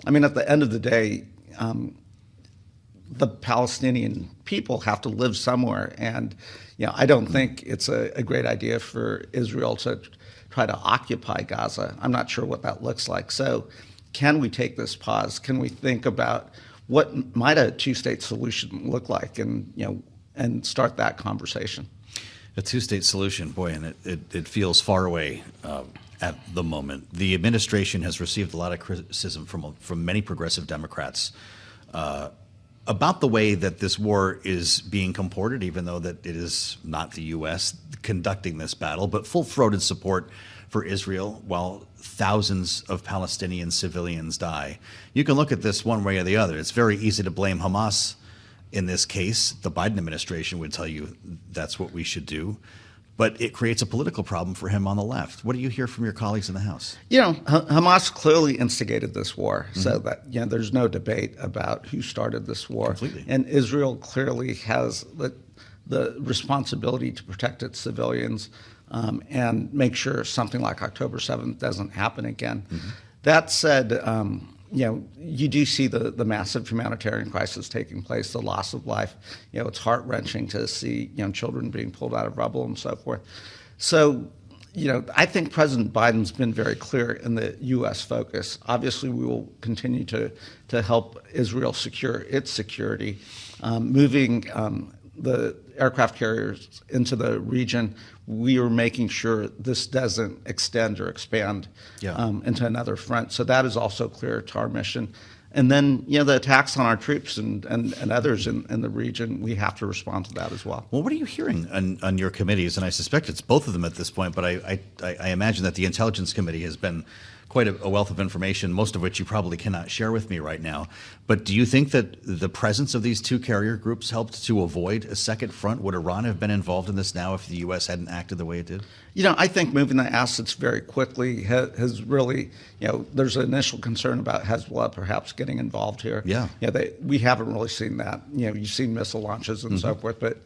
I mean, at the end of the day, the Palestinian people have to live somewhere, and I don't think it's a great idea for Israel to try to occupy Gaza. I'm not sure what that looks like. So, can we take this pause? Can we think about what might a two-state solution look like, and start that conversation? A two-state solution, boy, and it feels far away at the moment. The administration has received a lot of criticism from many progressive Democrats about the way that this war is being comported, even though that it is not the U.S. conducting this battle, but full-throated support for Israel while thousands of Palestinian civilians die. You can look at this one way or the other. It's very easy to blame Hamas in this case. The Biden administration would tell you that's what we should do. But it creates a political problem for him on the left. What do you hear from your colleagues in the House? Hamas clearly instigated this war, so that there's no debate about who started this war. Completely. And Israel clearly has the responsibility to protect its civilians and make sure something like October 7th doesn't happen again. That said, you do see the massive humanitarian crisis taking place, the loss of life. It's heart-wrenching to see children being pulled out of rubble and so forth. So, I think President Biden's been very clear in the U.S. focus. Obviously, we will continue to help Israel secure its security, moving the aircraft carriers into the region. We are making sure this doesn't extend or expand into another front. So that is also clear to our mission. And then, the attacks on our troops and others in the region, we have to respond to that as well. Well, what are you hearing on your committees? And I suspect it's both of them at this point, but I imagine that the Intelligence Committee has been quite a wealth of information, most of which you probably cannot share with me right now. But do you think that the presence of these two carrier groups helped to avoid a second front? Would Iran have been involved in this now if the U.S. hadn't acted the way it did? I think moving the assets very quickly has really, there's an initial concern about Hezbollah perhaps getting involved here. We haven't really seen that. You've seen missile launches and so forth, but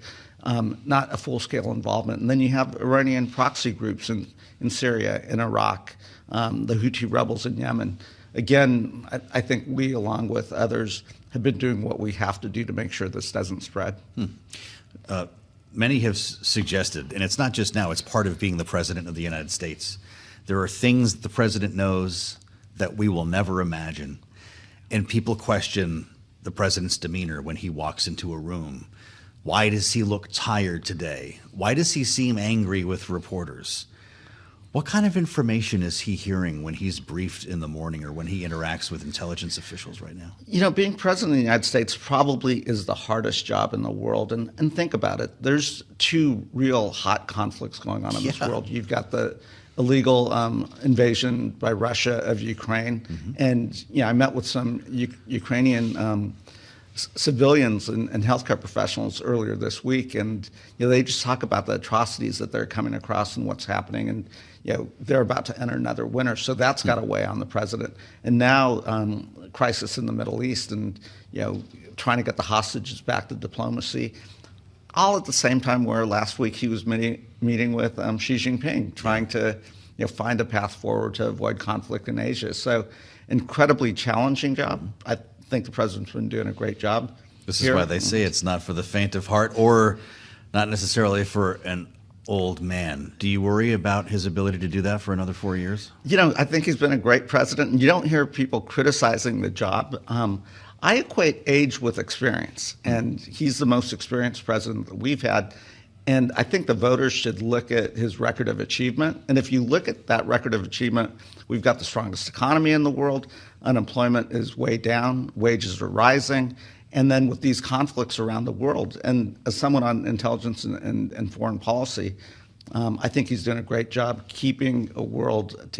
not a full-scale involvement. And then you have Iranian proxy groups in Syria, in Iraq, the Houthi rebels in Yemen. Again, I think we, along with others, have been doing what we have to do to make sure this doesn't spread. Many have suggested, and it's not just now, it's part of being the president of the United States. There are things that the president knows that we will never imagine. And people question the president's demeanor when he walks into a room. Why does he look tired today? Why does he seem angry with reporters? What kind of information is he hearing when he's briefed in the morning or when he interacts with intelligence officials right now? Being president of the United States probably is the hardest job in the world. And think about it. There's two real hot conflicts going on in this world. You've got the illegal invasion by Russia of Ukraine. And I met with some Ukrainian civilians and healthcare professionals earlier this week, and they just talk about the atrocities that they're coming across and what's happening, and they're about to enter another winter, so that's got to weigh on the president. And now crisis in the Middle East, and trying to get the hostages back to diplomacy, all at the same time where last week he was meeting with Xi Jinping, trying to find a path forward to avoid conflict in Asia. So incredibly challenging job. I think the president's been doing a great job. This is why they say it's not for the faint of heart, or not necessarily for an old man. Do you worry about his ability to do that for another 4 years? I think he's been a great president, and you don't hear people criticizing the job. I equate age with experience, and he's the most experienced president that we've had. And I think the voters should look at his record of achievement. And if you look at that record of achievement, we've got the strongest economy in the world. Unemployment is way down. Wages are rising. And then with these conflicts around the world, and as someone on intelligence and foreign policy, I think he's doing a great job keeping a world